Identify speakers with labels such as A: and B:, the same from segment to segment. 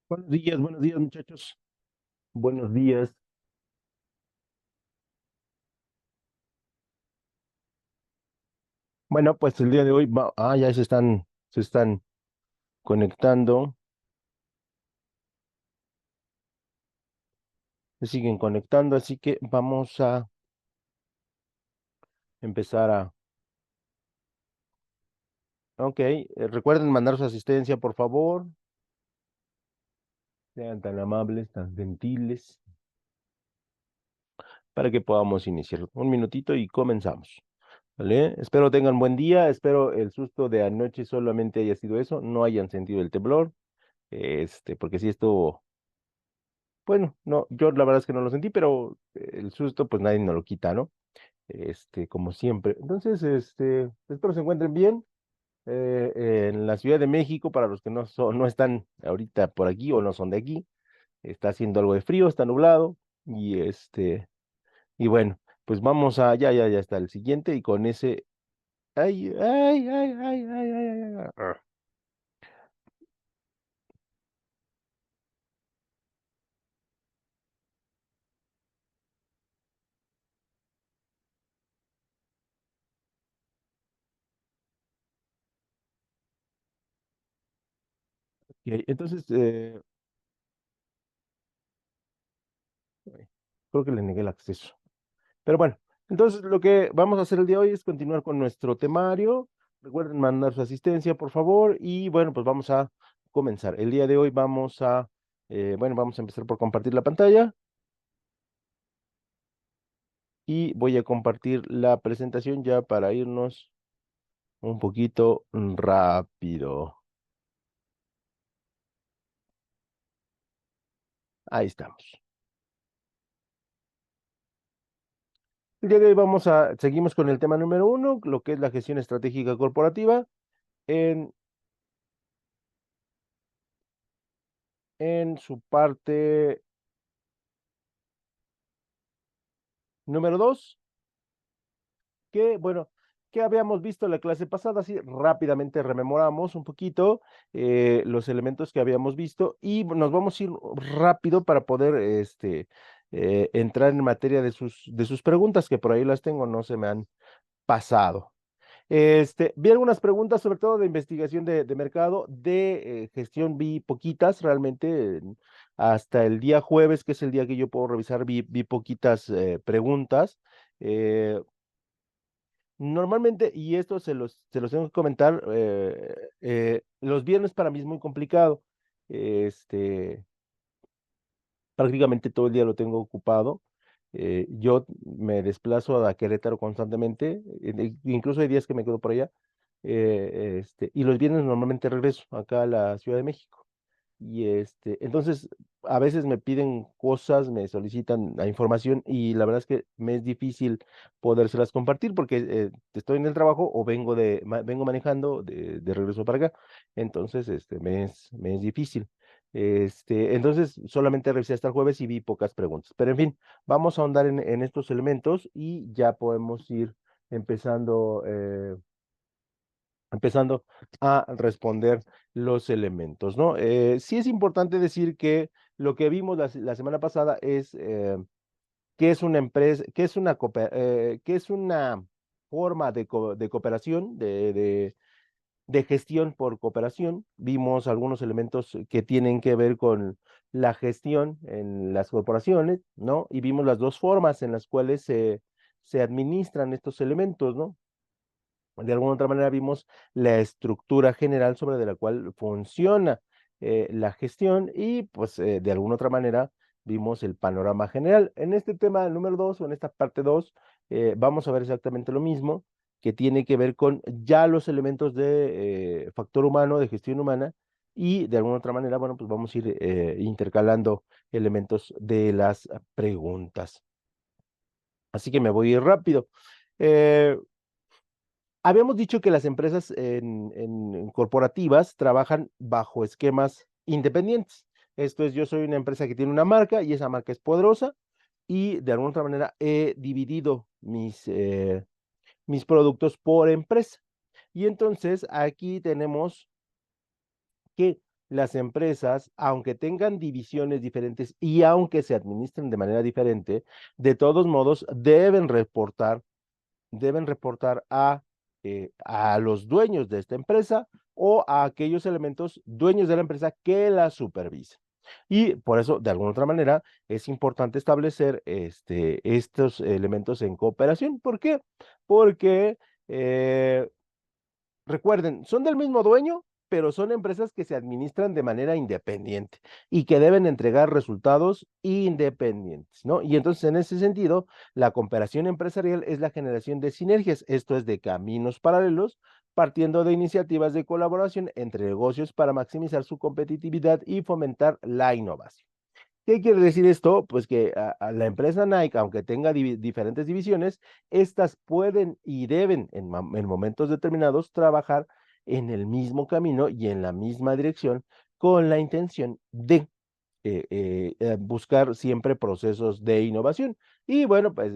A: Buenos días, muchachos. Buenos días. Bueno, pues el día de hoy ya se están conectando, se siguen conectando, así que vamos a empezar ok, recuerden mandar su asistencia, por favor. Sean tan amables, tan gentiles, para que podamos iniciar. Un minutito y comenzamos. ¿Vale? Espero tengan buen día, espero el susto de anoche solamente haya sido eso, no hayan sentido el temblor, porque si esto. Bueno, no, yo la verdad es que no lo sentí, pero el susto, pues nadie nos lo quita, ¿no? Como siempre. Entonces, espero se encuentren bien. En la Ciudad de México, para los que no están ahorita por aquí o no son de aquí, está haciendo algo de frío, está nublado, y y bueno, pues vamos ya está el siguiente, y con ese, ay, ay, ay, ay, ay, ay, ay, ay, ok, entonces, creo que le negué el acceso. Pero bueno, entonces lo que vamos a hacer el día de hoy es continuar con nuestro temario. Recuerden mandar su asistencia, por favor. Y bueno, pues vamos a comenzar. El día de hoy vamos a empezar por compartir la pantalla y voy a compartir la presentación ya para irnos un poquito rápido. Ahí estamos. El día de hoy seguimos con el tema número uno, lo que es la gestión estratégica corporativa. En, en su parte número dos. Bueno, que habíamos visto en la clase pasada, así rápidamente rememoramos un poquito los elementos que habíamos visto y nos vamos a ir rápido para poder entrar en materia de sus preguntas, que por ahí las tengo, no se me han pasado. Vi algunas preguntas, sobre todo de investigación de mercado, de gestión vi poquitas, realmente, hasta el día jueves, que es el día que yo puedo revisar, vi poquitas preguntas. Eh, Normalmente, y esto se los tengo que comentar, los viernes para mí es muy complicado. Este, Prácticamente todo el día lo tengo ocupado. Yo me desplazo a Querétaro constantemente, incluso hay días que me quedo por allá, y los viernes normalmente regreso acá a la Ciudad de México. Entonces, a veces me piden cosas, me solicitan la información y la verdad es que me es difícil podérselas compartir porque estoy en el trabajo o vengo manejando de regreso para acá. Entonces, me es difícil. Entonces, solamente revisé hasta el jueves y vi pocas preguntas. Pero en fin, vamos a ahondar en estos elementos y ya podemos ir empezando. Empezando a responder los elementos, ¿no? Sí es importante decir que lo que vimos la semana pasada es qué es una empresa, qué es una forma de cooperación, de gestión por cooperación. Vimos algunos elementos que tienen que ver con la gestión en las corporaciones, ¿no? Y vimos las dos formas en las cuales se administran estos elementos, ¿no? De alguna otra manera vimos la estructura general sobre de la cual funciona la gestión y pues de alguna otra manera vimos el panorama general. En este tema número 2 o en esta parte 2 vamos a ver exactamente lo mismo, que tiene que ver con ya los elementos de factor humano, de gestión humana, y de alguna otra manera, bueno, pues vamos a ir intercalando elementos de las preguntas. Así que me voy a ir rápido. Eh, Habíamos dicho que las empresas en corporativas trabajan bajo esquemas independientes. Esto es, yo soy una empresa que tiene una marca y esa marca es poderosa y de alguna otra manera he dividido mis productos por empresa. Y entonces aquí tenemos que las empresas, aunque tengan divisiones diferentes y aunque se administren de manera diferente, de todos modos deben reportar a los dueños de esta empresa o a aquellos elementos dueños de la empresa que la supervisen. Y por eso, de alguna otra manera, es importante establecer estos elementos en cooperación. ¿Por qué? Porque eh, recuerden, son del mismo dueño, pero son empresas que se administran de manera independiente y que deben entregar resultados independientes, ¿no? Y entonces, en ese sentido, la cooperación empresarial es la generación de sinergias, esto es de caminos paralelos, partiendo de iniciativas de colaboración entre negocios para maximizar su competitividad y fomentar la innovación. ¿Qué quiere decir esto? Pues que a la empresa Nike, aunque tenga diferentes divisiones, estas pueden y deben en momentos determinados trabajar en el mismo camino y en la misma dirección con la intención de buscar siempre procesos de innovación. Y bueno, pues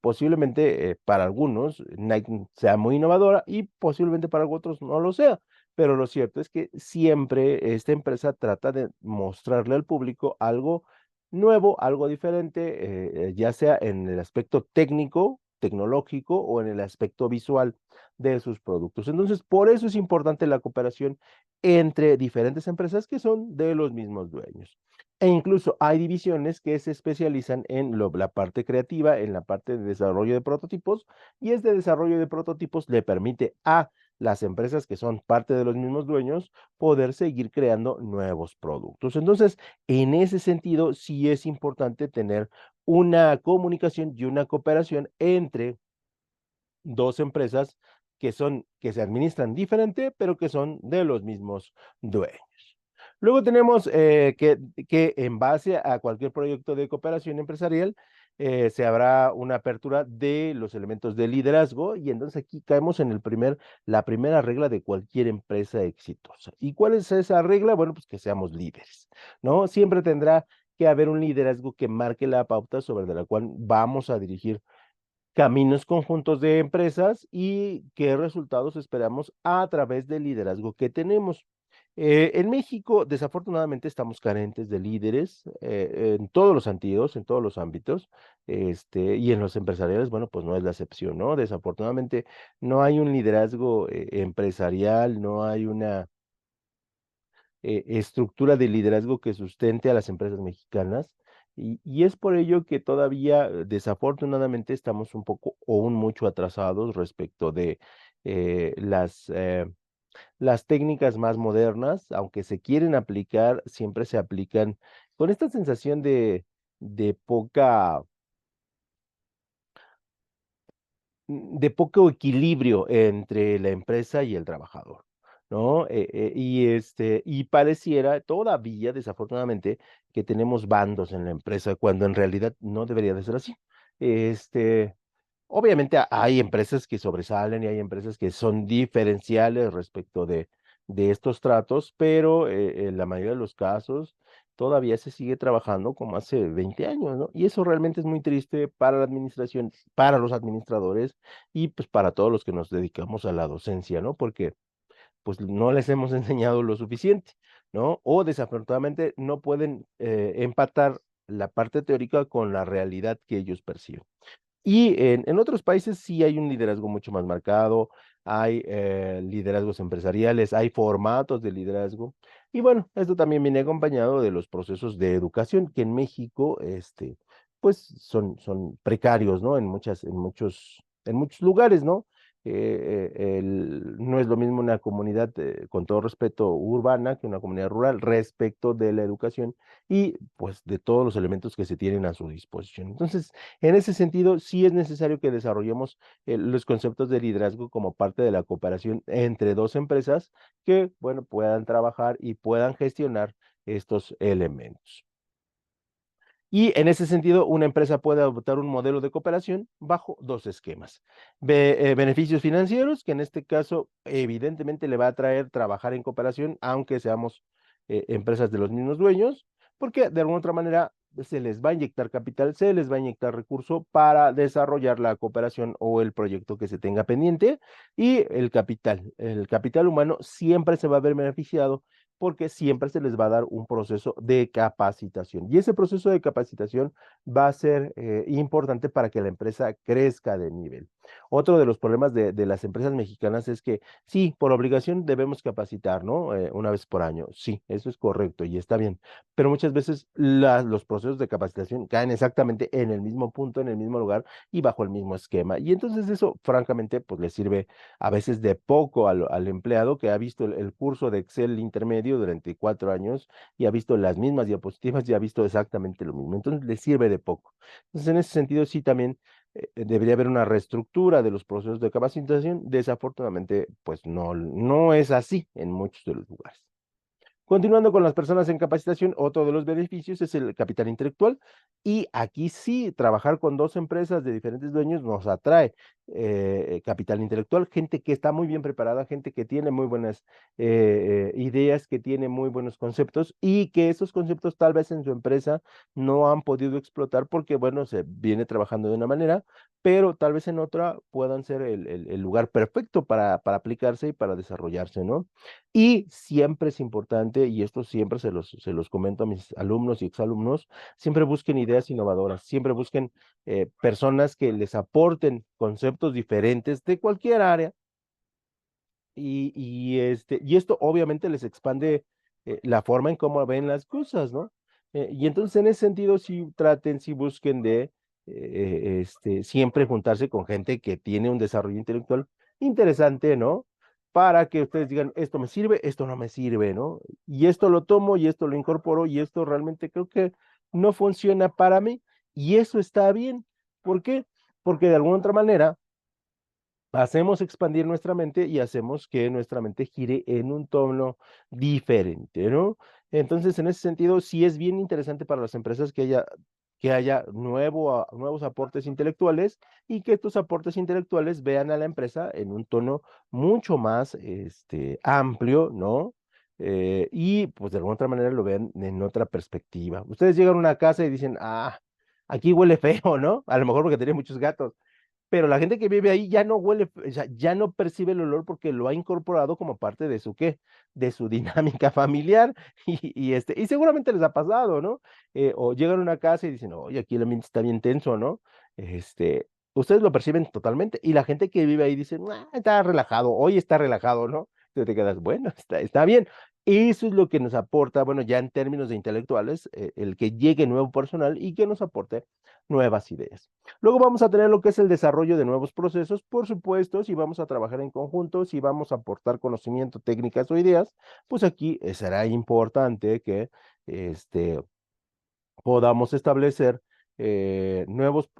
A: posiblemente para algunos Nike sea muy innovadora y posiblemente para otros no lo sea. Pero lo cierto es que siempre esta empresa trata de mostrarle al público algo nuevo, algo diferente, ya sea en el aspecto técnico, tecnológico o en el aspecto visual de sus productos. Entonces, por eso es importante la cooperación entre diferentes empresas que son de los mismos dueños. E incluso hay divisiones que se especializan en la parte creativa, en la parte de desarrollo de prototipos, y este desarrollo de prototipos le permite a las empresas que son parte de los mismos dueños poder seguir creando nuevos productos. Entonces, en ese sentido, sí es importante tener una comunicación y una cooperación entre dos empresas que se administran diferente, pero que son de los mismos dueños. Luego tenemos que en base a cualquier proyecto de cooperación empresarial, se habrá una apertura de los elementos de liderazgo y entonces aquí caemos en la primera regla de cualquier empresa exitosa. ¿Y cuál es esa regla? Bueno, pues que seamos líderes, ¿no? Siempre tendrá que haber un liderazgo que marque la pauta sobre la cual vamos a dirigir caminos conjuntos de empresas y qué resultados esperamos a través del liderazgo que tenemos. En México, desafortunadamente, estamos carentes de líderes en todos los sentidos, en todos los ámbitos, y en los empresariales, bueno, pues no es la excepción, ¿no? Desafortunadamente, no hay un liderazgo empresarial, no hay una estructura de liderazgo que sustente a las empresas mexicanas. Y es por ello que todavía, desafortunadamente, estamos un poco o un mucho atrasados respecto de las técnicas más modernas, aunque se quieren aplicar, siempre se aplican con esta sensación de poca de poco equilibrio entre la empresa y el trabajador, ¿no? Y pareciera todavía, desafortunadamente, que tenemos bandos en la empresa, cuando en realidad no debería de ser así. Este, Obviamente hay empresas que sobresalen y hay empresas que son diferenciales respecto de estos tratos, pero en la mayoría de los casos todavía se sigue trabajando como hace 20 años, ¿no? Y eso realmente es muy triste para la administración, para los administradores y pues para todos los que nos dedicamos a la docencia, ¿no? Porque pues no les hemos enseñado lo suficiente, ¿no? O desafortunadamente no pueden empatar la parte teórica con la realidad que ellos perciben. Y en otros países sí hay un liderazgo mucho más marcado, hay liderazgos empresariales, hay formatos de liderazgo. Y bueno, esto también viene acompañado de los procesos de educación que en México, pues son precarios, ¿no? En muchos lugares, ¿no? No es lo mismo una comunidad, con todo respeto, urbana que una comunidad rural respecto de la educación y pues de todos los elementos que se tienen a su disposición. Entonces, en ese sentido, sí es necesario que desarrollemos los conceptos de liderazgo como parte de la cooperación entre dos empresas que, bueno, puedan trabajar y puedan gestionar estos elementos. Y en ese sentido, una empresa puede adoptar un modelo de cooperación bajo dos esquemas. Beneficios financieros, que en este caso evidentemente le va a traer trabajar en cooperación, aunque seamos empresas de los mismos dueños, porque de alguna otra manera se les va a inyectar capital, se les va a inyectar recurso para desarrollar la cooperación o el proyecto que se tenga pendiente. Y el capital humano siempre se va a ver beneficiado porque siempre se les va a dar un proceso de capacitación. Y ese proceso de capacitación va a ser importante para que la empresa crezca de nivel. Otro de los problemas de las empresas mexicanas es que sí, por obligación debemos capacitar, ¿no? Una vez por año. Sí, eso es correcto y está bien. Pero muchas veces los procesos de capacitación caen exactamente en el mismo punto, en el mismo lugar y bajo el mismo esquema. Y entonces eso, francamente, pues le sirve a veces de poco al empleado que ha visto el curso de Excel intermedio durante 4 años y ha visto las mismas diapositivas y ha visto exactamente lo mismo. Entonces le sirve de poco. Entonces, en ese sentido, sí también debería haber una reestructura de los procesos de capacitación. Desafortunadamente, pues no es así en muchos de los lugares. Continuando con las personas en capacitación, otro de los beneficios es el capital intelectual y aquí sí, trabajar con dos empresas de diferentes dueños nos atrae capital intelectual, gente que está muy bien preparada, gente que tiene muy buenas ideas, que tiene muy buenos conceptos y que esos conceptos tal vez en su empresa no han podido explotar porque, bueno, se viene trabajando de una manera, pero tal vez en otra puedan ser el lugar perfecto para aplicarse y para desarrollarse, ¿no? Y siempre es importante, y esto siempre se los comento a mis alumnos y exalumnos, siempre busquen ideas innovadoras, siempre busquen personas que les aporten conceptos diferentes de cualquier área y esto obviamente les expande la forma en cómo ven las cosas, ¿no? Y entonces en ese sentido sí traten, sí busquen de siempre juntarse con gente que tiene un desarrollo intelectual interesante, ¿no? Para que ustedes digan, esto me sirve, esto no me sirve, ¿no? Y esto lo tomo y esto lo incorporo y esto realmente creo que no funciona para mí y eso está bien. ¿Por qué? Porque de alguna otra manera hacemos expandir nuestra mente y hacemos que nuestra mente gire en un tono diferente, ¿no? Entonces, en ese sentido, sí es bien interesante para las empresas que haya nuevos aportes intelectuales y que estos aportes intelectuales vean a la empresa en un tono mucho más amplio, ¿no? Y pues de alguna otra manera lo vean en otra perspectiva. Ustedes llegan a una casa y dicen, aquí huele feo, ¿no? A lo mejor porque tiene muchos gatos, pero la gente que vive ahí ya no huele, o sea, ya no percibe el olor porque lo ha incorporado como parte de su qué, de su dinámica familiar y seguramente les ha pasado, ¿no? O llegan a una casa y dicen, oye, aquí el ambiente está bien tenso, ¿no? Ustedes lo perciben totalmente y la gente que vive ahí dice, está relajado, hoy está relajado, ¿no? Entonces te quedas, bueno, está bien. Eso es lo que nos aporta, bueno, ya en términos de intelectuales, el que llegue nuevo personal y que nos aporte nuevas ideas. Luego vamos a tener lo que es el desarrollo de nuevos procesos, por supuesto, si vamos a trabajar en conjunto, si vamos a aportar conocimiento, técnicas o ideas, pues aquí será importante que este, podamos establecer nuevos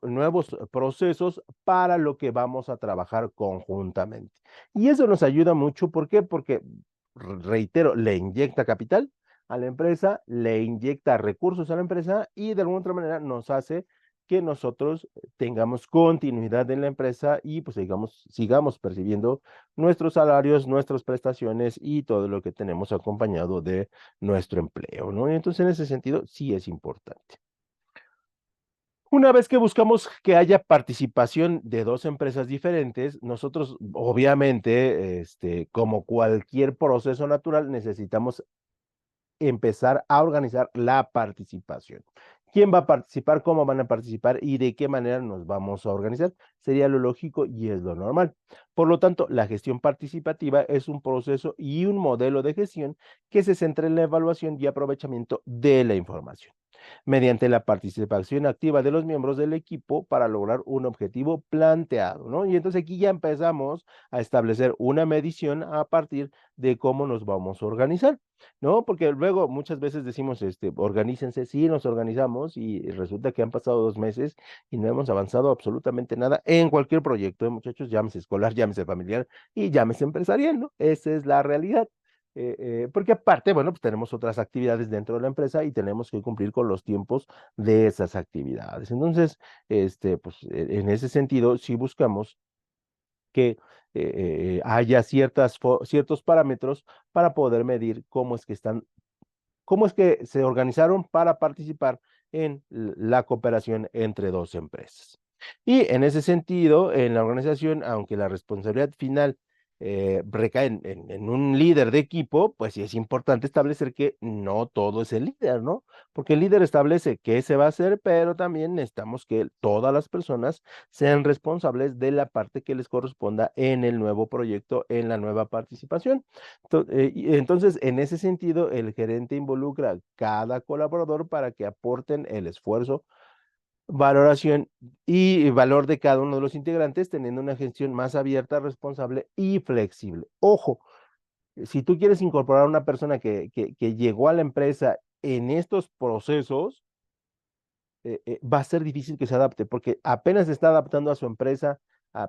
A: procesos para lo que vamos a trabajar conjuntamente. Y eso nos ayuda mucho, ¿por qué? Porque, reitero, le inyecta capital a la empresa, le inyecta recursos a la empresa y de alguna otra manera nos hace que nosotros tengamos continuidad en la empresa y pues sigamos percibiendo nuestros salarios, nuestras prestaciones y todo lo que tenemos acompañado de nuestro empleo, ¿no? Y entonces en ese sentido sí es importante. Una vez que buscamos que haya participación de dos empresas diferentes, nosotros obviamente, como cualquier proceso natural, necesitamos empezar a organizar la participación. ¿Quién va a participar? ¿Cómo van a participar? ¿Y de qué manera nos vamos a organizar? Sería lo lógico y es lo normal. Por lo tanto, la gestión participativa es un proceso y un modelo de gestión que se centra en la evaluación y aprovechamiento de la información mediante la participación activa de los miembros del equipo para lograr un objetivo planteado, ¿no? Y entonces aquí ya empezamos a establecer una medición a partir de cómo nos vamos a organizar, ¿no? Porque luego muchas veces decimos, organícense, sí, nos organizamos y resulta que han pasado 2 meses y no hemos avanzado absolutamente nada en cualquier proyecto, muchachos, llámese escolar, llámese familiar y llámese empresarial, ¿no? Esa es la realidad. Porque aparte, bueno, pues tenemos otras actividades dentro de la empresa y tenemos que cumplir con los tiempos de esas actividades. Entonces, pues en ese sentido, sí buscamos que haya ciertos parámetros para poder medir cómo es que se organizaron para participar en la cooperación entre dos empresas. Y en ese sentido, en la organización, aunque la responsabilidad final recae en un líder de equipo, pues sí es importante establecer que no todo es el líder, ¿no? Porque el líder establece qué se va a hacer, pero también necesitamos que todas las personas sean responsables de la parte que les corresponda en el nuevo proyecto, en la nueva participación. Y entonces, en ese sentido, el gerente involucra a cada colaborador para que aporten el esfuerzo, valoración y valor de cada uno de los integrantes, teniendo una gestión más abierta, responsable y flexible. Ojo, si tú quieres incorporar a una persona que llegó a la empresa en estos procesos, va a ser difícil que se adapte, porque apenas se está adaptando a su empresa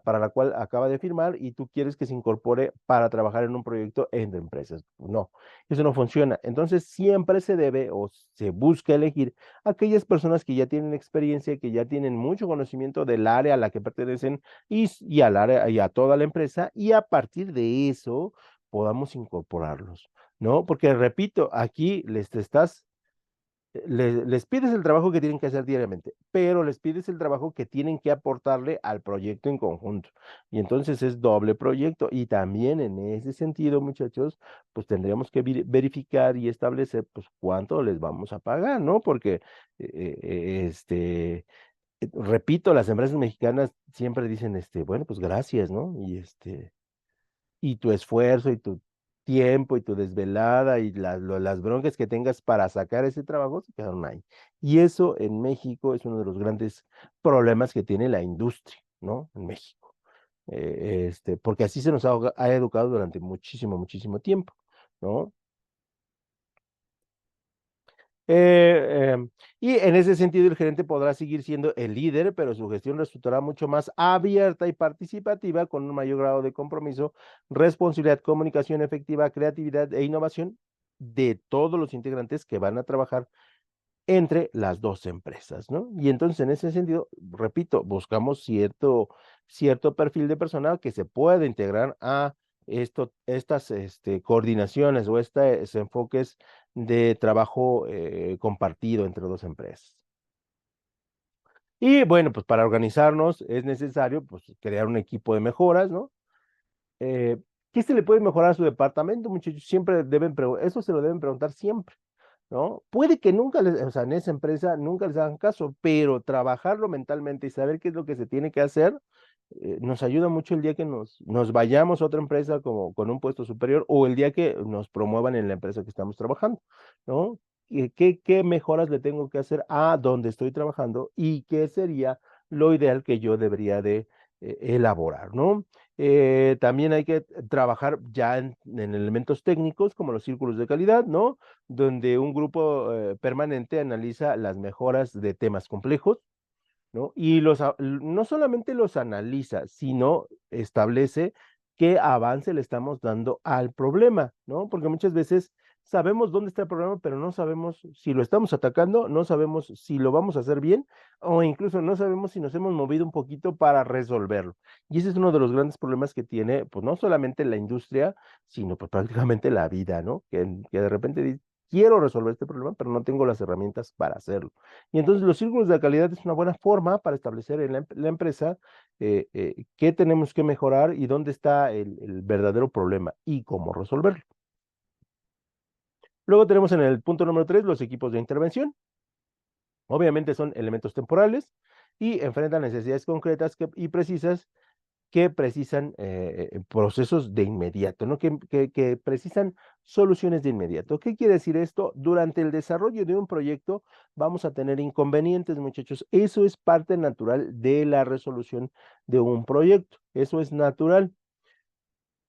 A: para la cual acaba de firmar y tú quieres que se incorpore para trabajar en un proyecto entre empresas. No, eso no funciona. Entonces siempre se debe o se busca elegir aquellas personas que ya tienen experiencia, que ya tienen mucho conocimiento del área a la que pertenecen y al área y a toda la empresa, y a partir de eso podamos incorporarlos, ¿no? Porque repito, aquí les pides el trabajo que tienen que hacer diariamente, pero les pides el trabajo que tienen que aportarle al proyecto en conjunto. Y entonces es doble proyecto. Y también en ese sentido, muchachos, pues tendríamos que verificar y establecer pues cuánto les vamos a pagar, ¿no? Porque, repito, las empresas mexicanas siempre dicen, bueno, pues gracias, ¿no? Y tu esfuerzo y tu tiempo y tu desvelada y las broncas que tengas para sacar ese trabajo se quedaron ahí. Y eso en México es uno de los grandes problemas que tiene la industria, ¿no? En México. Porque así se nos ha educado durante muchísimo, muchísimo tiempo, ¿no? Y en ese sentido, el gerente podrá seguir siendo el líder, pero su gestión resultará mucho más abierta y participativa, con un mayor grado de compromiso, responsabilidad, comunicación efectiva, creatividad e innovación de todos los integrantes que van a trabajar entre las dos empresas, ¿no? Y entonces, en ese sentido, repito, buscamos cierto perfil de persona que se pueda integrar a estas coordinaciones o estos enfoques de trabajo compartido entre dos empresas. Y bueno, pues para organizarnos es necesario pues, crear un equipo de mejoras, ¿no? Eh, ¿Qué se le puede mejorar a su departamento, muchachos? Siempre eso se lo deben preguntar siempre, ¿no? Puede que nunca o sea, en esa empresa nunca les hagan caso, pero trabajarlo mentalmente y saber qué es lo que se tiene que hacer, nos ayuda mucho el día que nos vayamos a otra empresa como con un puesto superior o el día que nos promuevan en la empresa que estamos trabajando, ¿no? ¿Qué mejoras le tengo que hacer a donde estoy trabajando y qué sería lo ideal que yo debería de elaborar, ¿no? También hay que trabajar ya en elementos técnicos como los círculos de calidad, ¿no? Donde un grupo permanente analiza las mejoras de temas complejos, ¿no? Y no solamente los analiza, sino establece qué avance le estamos dando al problema, ¿no? Porque muchas veces sabemos dónde está el problema, pero no sabemos si lo estamos atacando, no sabemos si lo vamos a hacer bien, o incluso no sabemos si nos hemos movido un poquito para resolverlo. Y ese es uno de los grandes problemas que tiene, pues no solamente la industria, sino pues prácticamente la vida, ¿no? Que de repente quiero resolver este problema, pero no tengo las herramientas para hacerlo. Y entonces los círculos de calidad es una buena forma para establecer en la empresa qué tenemos que mejorar y dónde está el verdadero problema y cómo resolverlo. Luego tenemos en el punto número 3 los equipos de intervención. Obviamente son elementos temporales y enfrentan necesidades concretas y precisas que precisan procesos de inmediato, ¿no? Que precisan soluciones de inmediato. ¿Qué quiere decir esto? Durante el desarrollo de un proyecto vamos a tener inconvenientes, muchachos. Eso es parte natural de la resolución de un proyecto. Eso es natural.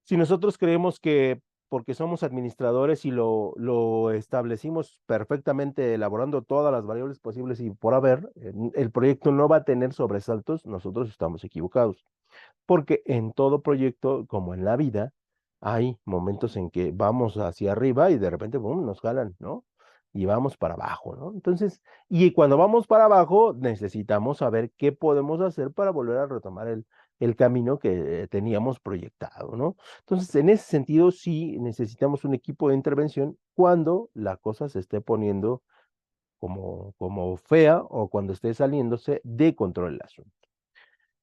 A: Si nosotros creemos que porque somos administradores y lo establecimos perfectamente, elaborando todas las variables posibles y por haber, el proyecto no va a tener sobresaltos, nosotros estamos equivocados. Porque en todo proyecto, como en la vida, hay momentos en que vamos hacia arriba y de repente, boom, nos jalan, ¿no? Y vamos para abajo, ¿no? Entonces, y cuando vamos para abajo, necesitamos saber qué podemos hacer para volver a retomar el camino que teníamos proyectado, ¿no? Entonces, en ese sentido, sí necesitamos un equipo de intervención cuando la cosa se esté poniendo como fea o cuando esté saliéndose de control el asunto.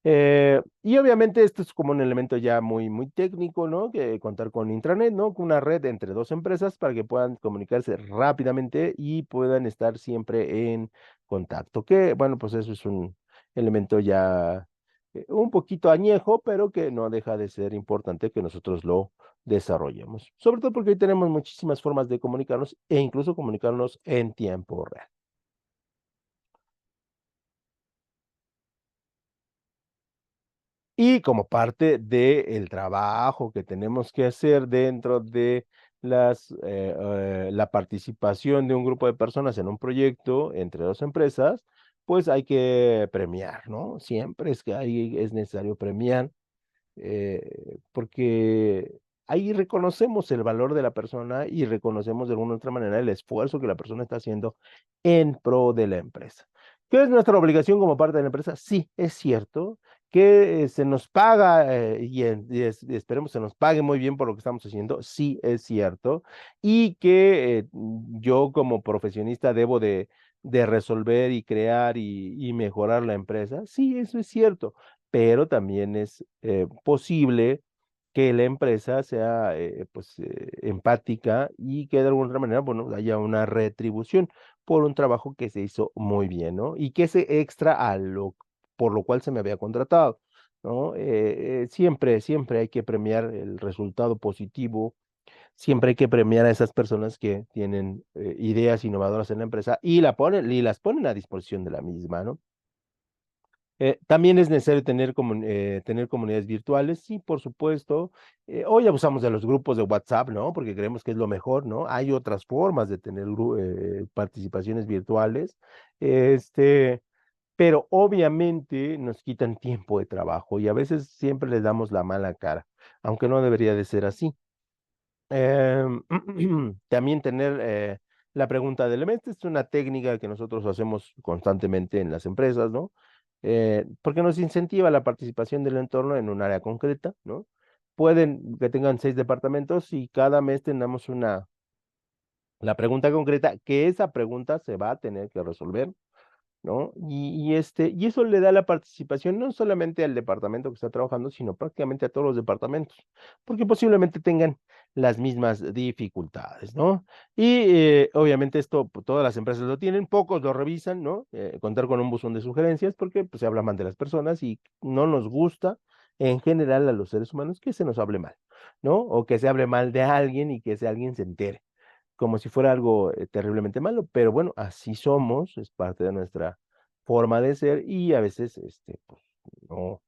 A: Y obviamente esto es como un elemento ya muy, muy técnico, ¿no? Que contar con intranet, ¿no? Con una red entre dos empresas para que puedan comunicarse rápidamente y puedan estar siempre en contacto. Que, bueno, pues eso es un elemento ya un poquito añejo, pero que no deja de ser importante que nosotros lo desarrollemos. Sobre todo porque hoy tenemos muchísimas formas de comunicarnos e incluso comunicarnos en tiempo real. Y como parte del trabajo que tenemos que hacer dentro de la participación de un grupo de personas en un proyecto entre dos empresas, pues hay que premiar, ¿no? Siempre es que ahí es necesario premiar porque ahí reconocemos el valor de la persona y reconocemos de alguna u otra manera el esfuerzo que la persona está haciendo en pro de la empresa. ¿Qué es nuestra obligación como parte de la empresa? Sí, es cierto que se nos paga y esperemos se nos pague muy bien por lo que estamos haciendo, sí es cierto, y que yo como profesionista debo de resolver y crear y mejorar la empresa, sí, eso es cierto, pero también es posible que la empresa sea pues empática y que de alguna otra manera, bueno, haya una retribución por un trabajo que se hizo muy bien, ¿no? Y que ese extra por lo cual se me había contratado, ¿no? Siempre, siempre hay que premiar el resultado positivo, siempre hay que premiar a esas personas que tienen ideas innovadoras en la empresa y las ponen a disposición de la misma, ¿no? También es necesario tener comunidades virtuales, sí, por supuesto. Hoy abusamos de los grupos de WhatsApp, ¿no? Porque creemos que es lo mejor, ¿no? Hay otras formas de tener participaciones virtuales, este, pero obviamente nos quitan tiempo de trabajo y a veces siempre les damos la mala cara, aunque no debería de ser así. Em, también tener la pregunta del mes, es una técnica que nosotros hacemos constantemente en las empresas, ¿no? Porque nos incentiva la participación del entorno en un área concreta, ¿no? Pueden que tengan 6 departamentos y cada mes tengamos la pregunta concreta, que esa pregunta se va a tener que resolver, ¿no? Y eso le da la participación no solamente al departamento que está trabajando, sino prácticamente a todos los departamentos, porque posiblemente tengan las mismas dificultades, ¿no? Y obviamente esto, pues, todas las empresas lo tienen, pocos lo revisan, ¿no? Contar con un buzón de sugerencias, porque pues, se habla mal de las personas y no nos gusta en general a los seres humanos que se nos hable mal, ¿no? O que se hable mal de alguien y que ese alguien se entere como si fuera algo terriblemente malo, pero bueno, así somos, es parte de nuestra forma de ser y a veces, pues, no,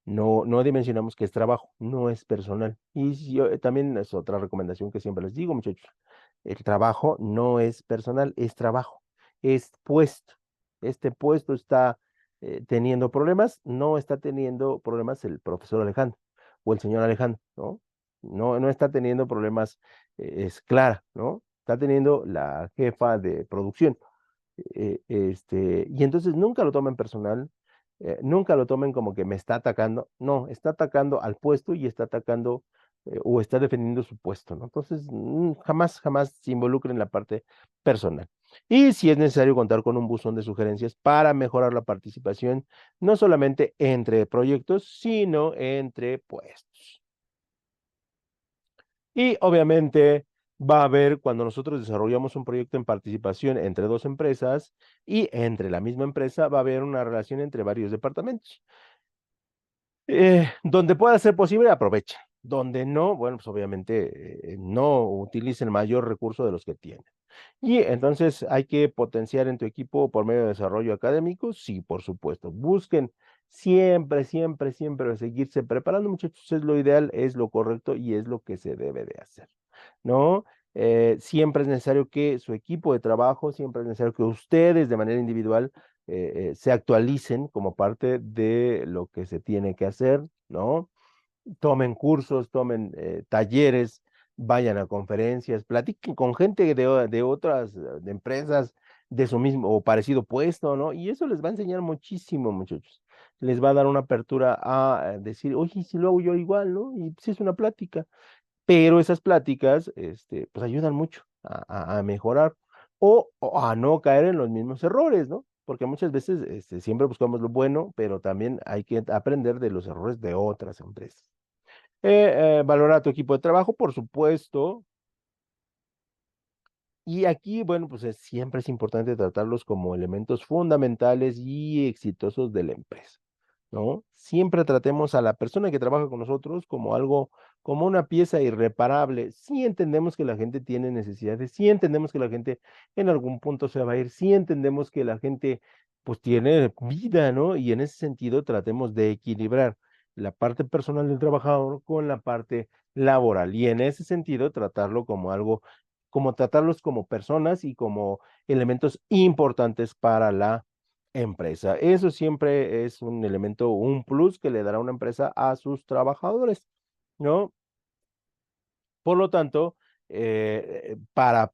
A: no dimensionamos que es trabajo, no es personal. Y también es otra recomendación que siempre les digo, muchachos, el trabajo no es personal, es trabajo, es puesto. Este puesto está teniendo problemas, no está teniendo problemas el profesor Alejandro o el señor Alejandro, ¿no? No está teniendo problemas, es Clara, ¿no? Está teniendo la jefa de producción. Y entonces nunca lo tomen personal, nunca lo tomen como que me está atacando, no, está atacando al puesto y está atacando o está defendiendo su puesto, ¿no? Entonces, jamás, jamás se involucren en la parte personal. Y si es necesario contar con un buzón de sugerencias para mejorar la participación, no solamente entre proyectos, sino entre puestos. Y obviamente va a haber, cuando nosotros desarrollamos un proyecto en participación entre dos empresas y entre la misma empresa, va a haber una relación entre varios departamentos. Donde pueda ser posible, aprovechen. Donde no, bueno, pues obviamente no utilicen el mayor recurso de los que tienen. Y entonces hay que potenciar en tu equipo por medio de desarrollo académico, sí, por supuesto. Busquen siempre, siempre, siempre seguirse preparando, muchachos, es lo ideal, es lo correcto y es lo que se debe de hacer, ¿no? Siempre es necesario que su equipo de trabajo, siempre es necesario que ustedes de manera individual se actualicen como parte de lo que se tiene que hacer, ¿no? Tomen cursos, tomen talleres, vayan a conferencias, platiquen con gente de otras de empresas de su mismo o parecido puesto, ¿no? Y eso les va a enseñar muchísimo, muchachos. Les va a dar una apertura a decir, oye, si lo hago yo igual, ¿no? Y si es una plática, pero esas pláticas, pues ayudan mucho a mejorar o a no caer en los mismos errores, ¿no? porque muchas veces siempre buscamos lo bueno, pero también hay que aprender de los errores de otras empresas. Valorar a tu equipo de trabajo, por supuesto. Y aquí, bueno, pues siempre es importante tratarlos como elementos fundamentales y exitosos de la empresa, ¿no? Siempre tratemos a la persona que trabaja con nosotros como algo, como una pieza irreparable. Sí entendemos que la gente tiene necesidades, sí entendemos que la gente en algún punto se va a ir, sí entendemos que la gente pues tiene vida, ¿no? Y en ese sentido tratemos de equilibrar la parte personal del trabajador con la parte laboral y en ese sentido tratarlo como algo, como tratarlos como personas y como elementos importantes para la empresa. Eso siempre es un elemento, un plus que le dará una empresa a sus trabajadores, ¿no? Por lo tanto, para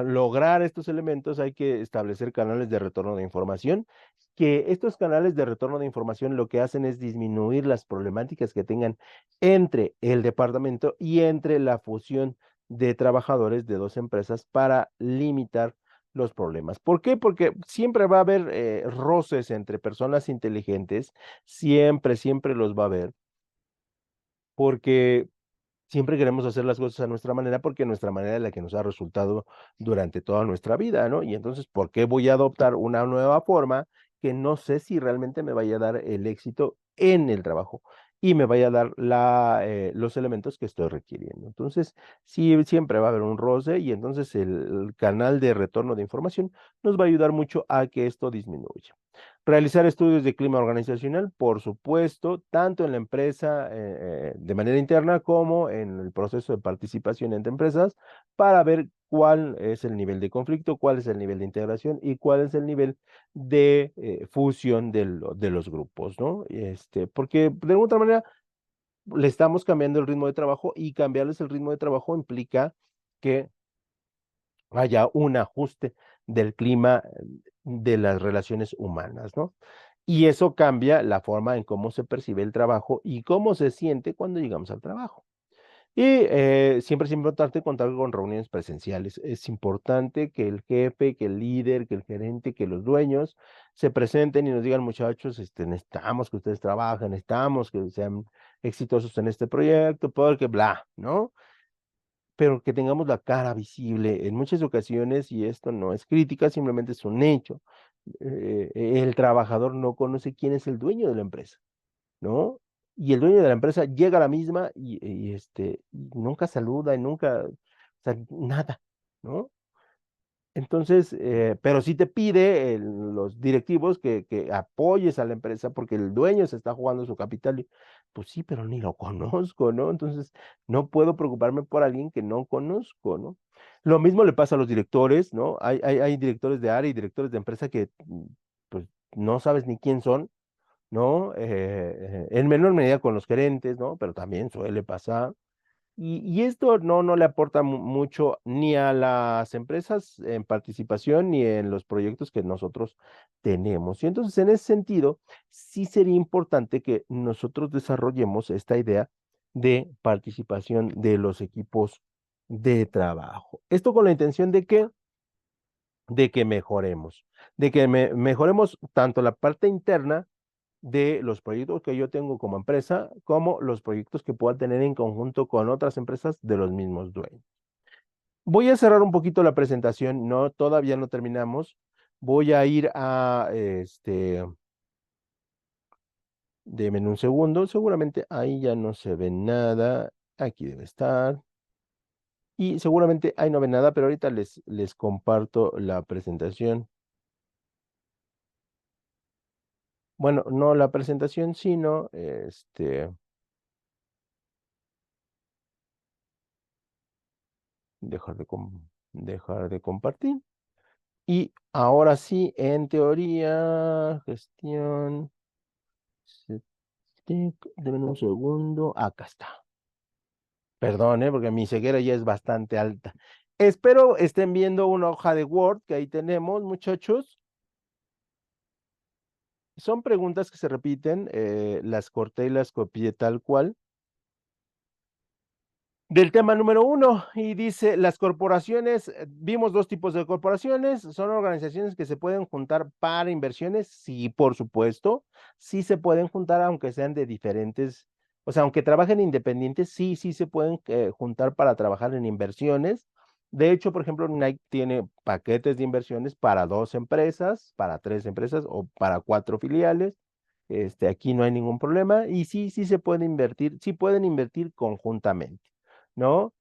A: lograr estos elementos hay que establecer canales de retorno de información, que estos canales de retorno de información lo que hacen es disminuir las problemáticas que tengan entre el departamento y entre la fusión de trabajadores de dos empresas para limitar los problemas. ¿Por qué? Porque siempre va a haber roces entre personas inteligentes, siempre los va a haber, porque siempre queremos hacer las cosas a nuestra manera porque nuestra manera es la que nos ha resultado durante toda nuestra vida, ¿no? Y entonces, ¿por qué voy a adoptar una nueva forma que no sé si realmente me vaya a dar el éxito en el trabajo y me vaya a dar los elementos que estoy requiriendo? Entonces, sí, siempre va a haber un roce y entonces el canal de retorno de información nos va a ayudar mucho a que esto disminuya. Realizar estudios de clima organizacional, por supuesto, tanto en la empresa de manera interna como en el proceso de participación entre empresas, para ver cuál es el nivel de conflicto, cuál es el nivel de integración y cuál es el nivel de fusión de los grupos, ¿no? Porque de alguna otra manera le estamos cambiando el ritmo de trabajo y cambiarles el ritmo de trabajo implica que haya un ajuste del clima de las relaciones humanas, ¿no? Y eso cambia la forma en cómo se percibe el trabajo y cómo se siente cuando llegamos al trabajo. Y siempre es importante contar con reuniones presenciales. Es importante que el jefe, que el líder, que el gerente, que los dueños se presenten y nos digan, muchachos, necesitamos que ustedes trabajen, necesitamos que sean exitosos en este proyecto, porque bla, ¿no? Pero que tengamos la cara visible en muchas ocasiones, y esto no es crítica, simplemente es un hecho. El trabajador no conoce quién es el dueño de la empresa, ¿no? Y el dueño de la empresa llega a la misma y nunca saluda y nunca, o sea, nada, ¿no? Entonces, pero sí te pide los directivos que apoyes a la empresa porque el dueño se está jugando su capital. Y, pues sí, pero ni lo conozco, ¿no? Entonces, no puedo preocuparme por alguien que no conozco, ¿no? Lo mismo le pasa a los directores, ¿no? Hay directores de área y directores de empresa que, pues, no sabes ni quién son, ¿no? En menor medida con los gerentes, ¿no? Pero también suele pasar. Y esto no le aporta mucho ni a las empresas en participación ni en los proyectos que nosotros tenemos. Y entonces, en ese sentido, sí sería importante que nosotros desarrollemos esta idea de participación de los equipos de trabajo. Esto con la intención de que mejoremos, de que mejoremos tanto la parte interna de los proyectos que yo tengo como empresa, como los proyectos que pueda tener en conjunto con otras empresas de los mismos dueños. Voy a cerrar un poquito la presentación, no, todavía no terminamos. Voy a ir denme un segundo, seguramente ahí ya no se ve nada, aquí debe estar. Y seguramente ahí no ve nada, pero ahorita les comparto la presentación. Bueno, no la presentación, sino dejar de compartir. Y ahora sí, en teoría, gestión, denme un segundo, acá está. Perdón, porque mi ceguera ya es bastante alta. Espero estén viendo una hoja de Word que ahí tenemos, muchachos. Son preguntas que se repiten, las corté y las copié tal cual. del tema número 1 y dice, las corporaciones, vimos dos tipos de corporaciones, son organizaciones que se pueden juntar para inversiones, sí, por supuesto, sí se pueden juntar aunque sean de diferentes, o sea, aunque trabajen independientes, sí, sí se pueden juntar para trabajar en inversiones. De hecho, por ejemplo, Nike tiene paquetes de inversiones para 2 empresas, para 3 empresas o para 4 filiales. Aquí no hay ningún problema y sí, sí se puede invertir, sí pueden invertir conjuntamente. ¿No?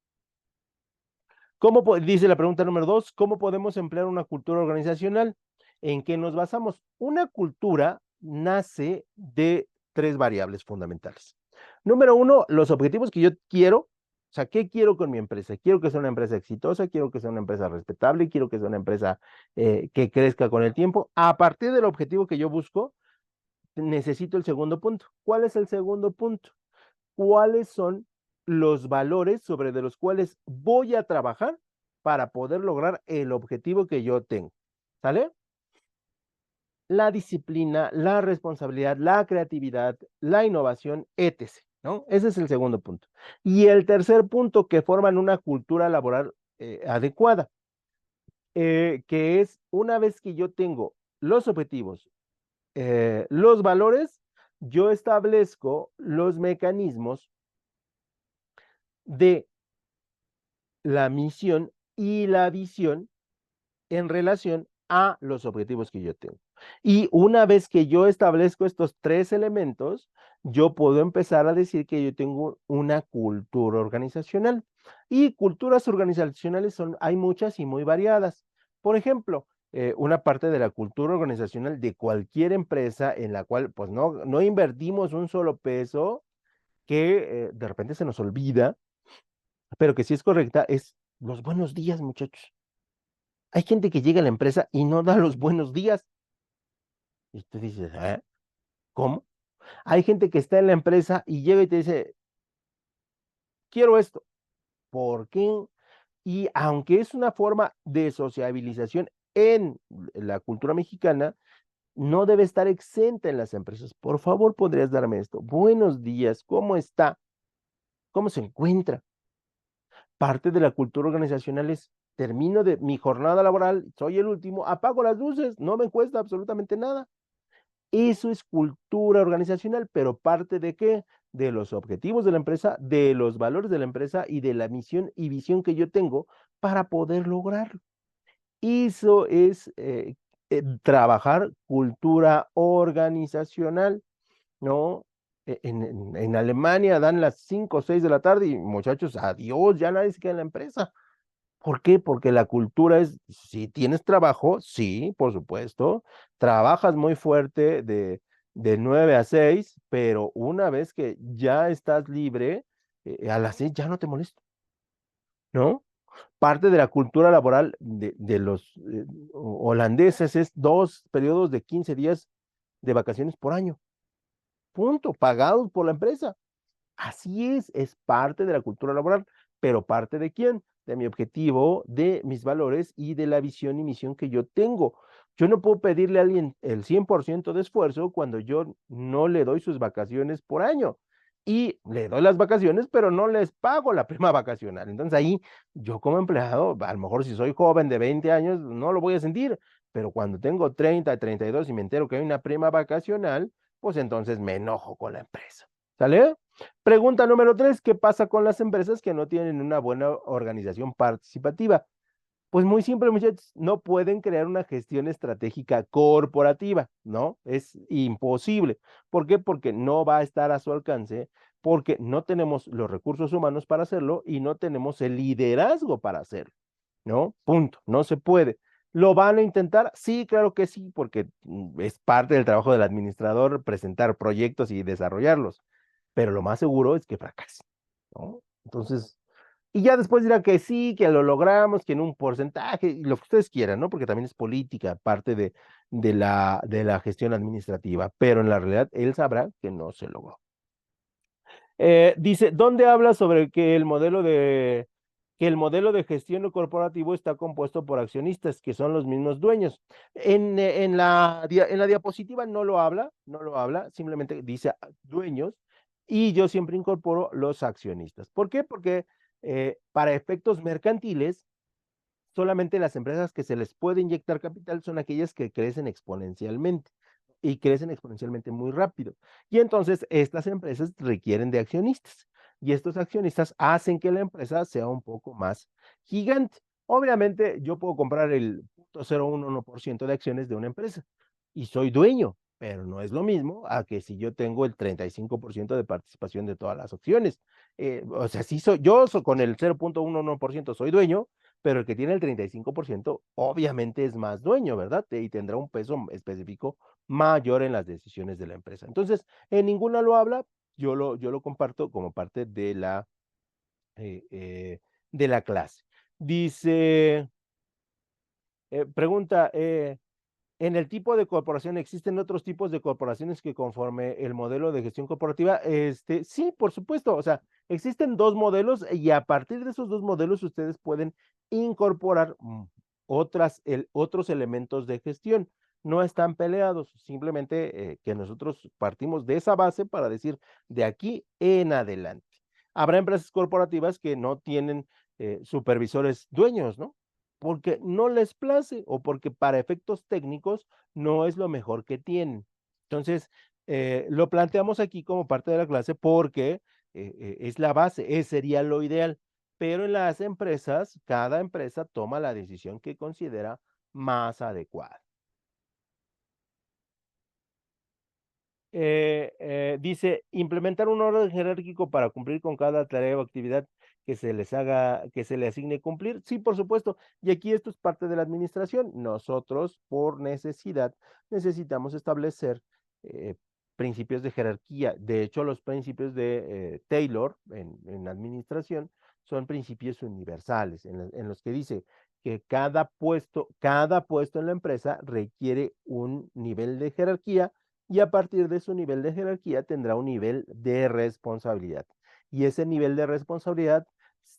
A: Dice la pregunta número 2, ¿cómo podemos emplear una cultura organizacional? ¿En qué nos basamos? Una cultura nace de 3 variables fundamentales. Número 1, los objetivos que yo quiero, o sea, ¿qué quiero con mi empresa? Quiero que sea una empresa exitosa, quiero que sea una empresa respetable, quiero que sea una empresa que crezca con el tiempo. A partir del objetivo que yo busco, necesito el segundo punto. ¿Cuál es el segundo punto? ¿Cuáles son los valores sobre de los cuales voy a trabajar para poder lograr el objetivo que yo tengo? ¿Sale? La disciplina, la responsabilidad, la creatividad, la innovación, etc. ¿No? Ese es el segundo punto. Y el tercer punto que forman una cultura laboral adecuada, que es una vez que yo tengo los objetivos, los valores, yo establezco los mecanismos de la misión y la visión en relación a los objetivos que yo tengo. Y una vez que yo establezco estos 3 elementos, yo puedo empezar a decir que yo tengo una cultura organizacional. Y culturas organizacionales hay muchas y muy variadas. Por ejemplo, una parte de la cultura organizacional de cualquier empresa en la cual pues no invertimos un solo peso, que de repente se nos olvida, pero que sí es correcta, es los buenos días, muchachos. Hay gente que llega a la empresa y no da los buenos días. Y tú dices, ¿eh? ¿Cómo? Hay gente que está en la empresa y llega y te dice, quiero esto. ¿Por qué? Y aunque es una forma de sociabilización en la cultura mexicana, no debe estar exenta en las empresas. Por favor, ¿podrías darme esto? Buenos días, ¿cómo está? ¿Cómo se encuentra? Parte de la cultura organizacional es, termino de mi jornada laboral, soy el último, apago las luces, no me cuesta absolutamente nada. Eso es cultura organizacional, pero parte de qué? De los objetivos de la empresa, de los valores de la empresa y de la misión y visión que yo tengo para poder lograrlo. Eso es trabajar cultura organizacional, ¿no? En Alemania dan las 5 o 6 de la tarde y muchachos, adiós, ya nadie se queda en la empresa. ¿Por qué? Porque la cultura es, si tienes trabajo, sí, por supuesto, trabajas muy fuerte de 9 a 6, pero una vez que ya estás libre, a las 6 ya no te molesta, ¿no? Parte de la cultura laboral de los holandeses es 2 periodos de 15 días de vacaciones por año, punto, pagados por la empresa. Así es parte de la cultura laboral, pero parte de quién? De mi objetivo, de mis valores y de la visión y misión que yo tengo. Yo no puedo pedirle a alguien el 100% de esfuerzo cuando yo no le doy sus vacaciones por año. Y le doy las vacaciones, pero no les pago la prima vacacional. Entonces ahí yo como empleado, a lo mejor si soy joven de 20 años, no lo voy a sentir, pero cuando tengo 30, 32 y me entero que hay una prima vacacional, pues entonces me enojo con la empresa. ¿Sale? Pregunta número 3, ¿qué pasa con las empresas que no tienen una buena organización participativa? Pues muy simple, muchachos, no pueden crear una gestión estratégica corporativa, ¿no? Es imposible. ¿Por qué? Porque no va a estar a su alcance, porque no tenemos los recursos humanos para hacerlo y no tenemos el liderazgo para hacerlo, ¿no? Punto, no se puede. ¿Lo van a intentar? Sí, claro que sí, porque es parte del trabajo del administrador presentar proyectos y desarrollarlos, pero lo más seguro es que fracase, ¿no? Entonces, y ya después dirá que sí, que lo logramos, que en un porcentaje, y lo que ustedes quieran, ¿no? Porque también es política, parte de la gestión administrativa, pero en la realidad él sabrá que no se logró. Dice, ¿dónde habla sobre que el modelo de gestión corporativo está compuesto por accionistas, que son los mismos dueños? En la diapositiva no lo habla, simplemente dice dueños, y yo siempre incorporo los accionistas. ¿Por qué? Porque Para efectos mercantiles, solamente las empresas que se les puede inyectar capital son aquellas que crecen exponencialmente y crecen exponencialmente muy rápido. Y entonces estas empresas requieren de accionistas y estos accionistas hacen que la empresa sea un poco más gigante. Obviamente yo puedo comprar el 0.011% de acciones de una empresa y soy dueño, pero no es lo mismo a que si yo tengo el 35% de participación de todas las acciones. O sea, sí con el 0.11% soy dueño, pero el que tiene el 35% obviamente es más dueño, ¿verdad? Y tendrá un peso específico mayor en las decisiones de la empresa. Entonces, en ninguna lo habla, yo lo comparto como parte eh, eh, de la clase. Dice, pregunta, en el tipo de corporación, ¿existen otros tipos de corporaciones que conforme el modelo de gestión corporativa? Sí, por supuesto. O sea, existen dos modelos y a partir de esos dos modelos ustedes pueden incorporar otros elementos de gestión. No están peleados, simplemente que nosotros partimos de esa base para decir de aquí en adelante. Habrá empresas corporativas que no tienen supervisores dueños, ¿no? Porque no les place o porque para efectos técnicos no es lo mejor que tienen. Entonces, lo planteamos aquí como parte de la clase porque es la base, sería lo ideal. Pero en las empresas, cada empresa toma la decisión que considera más adecuada. Dice, implementar un orden jerárquico para cumplir con cada tarea o actividad que se le asigne cumplir. Sí, por supuesto. Y aquí esto es parte de la administración. Nosotros, por necesidad, necesitamos establecer eh, principios de jerarquía. De hecho, los principios de Taylor en administración son principios universales, en los que dice que cada puesto en la empresa requiere un nivel de jerarquía y a partir de su nivel de jerarquía tendrá un nivel de responsabilidad. Y ese nivel de responsabilidad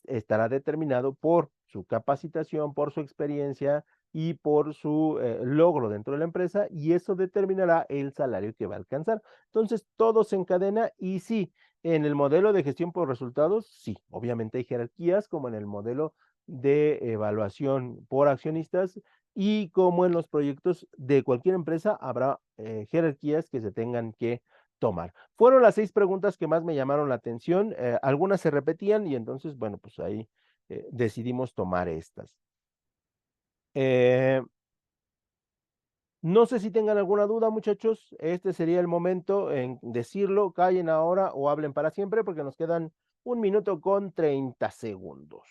A: estará determinado por su capacitación, por su experiencia y por su logro dentro de la empresa y eso determinará el salario que va a alcanzar. Entonces, todo se encadena y sí, en el modelo de gestión por resultados, sí, obviamente hay jerarquías como en el modelo de evaluación por accionistas, y como en los proyectos de cualquier empresa, habrá jerarquías que se tengan que tomar. Fueron las 6 preguntas que más me llamaron la atención. Algunas se repetían y entonces, bueno, pues ahí decidimos tomar estas. Eh, no sé si tengan alguna duda, muchachos. Este sería el momento en decirlo. Callen ahora o hablen para siempre porque nos quedan 1 minuto con 30 segundos.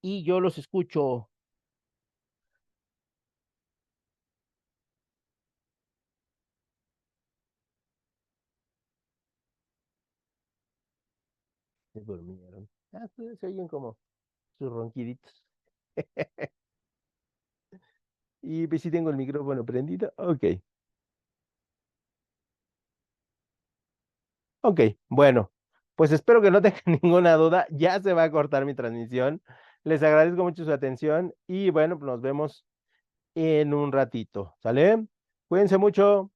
A: Y yo los escucho. Se durmieron. Se oyen como sus ronquiditos. Y pues sí tengo el micrófono prendido. Ok, ok, bueno, pues espero que no tengan ninguna duda. Ya se va a cortar mi transmisión. Les agradezco mucho su atención y bueno, pues nos vemos en un ratito. ¿Sale? Cuídense mucho.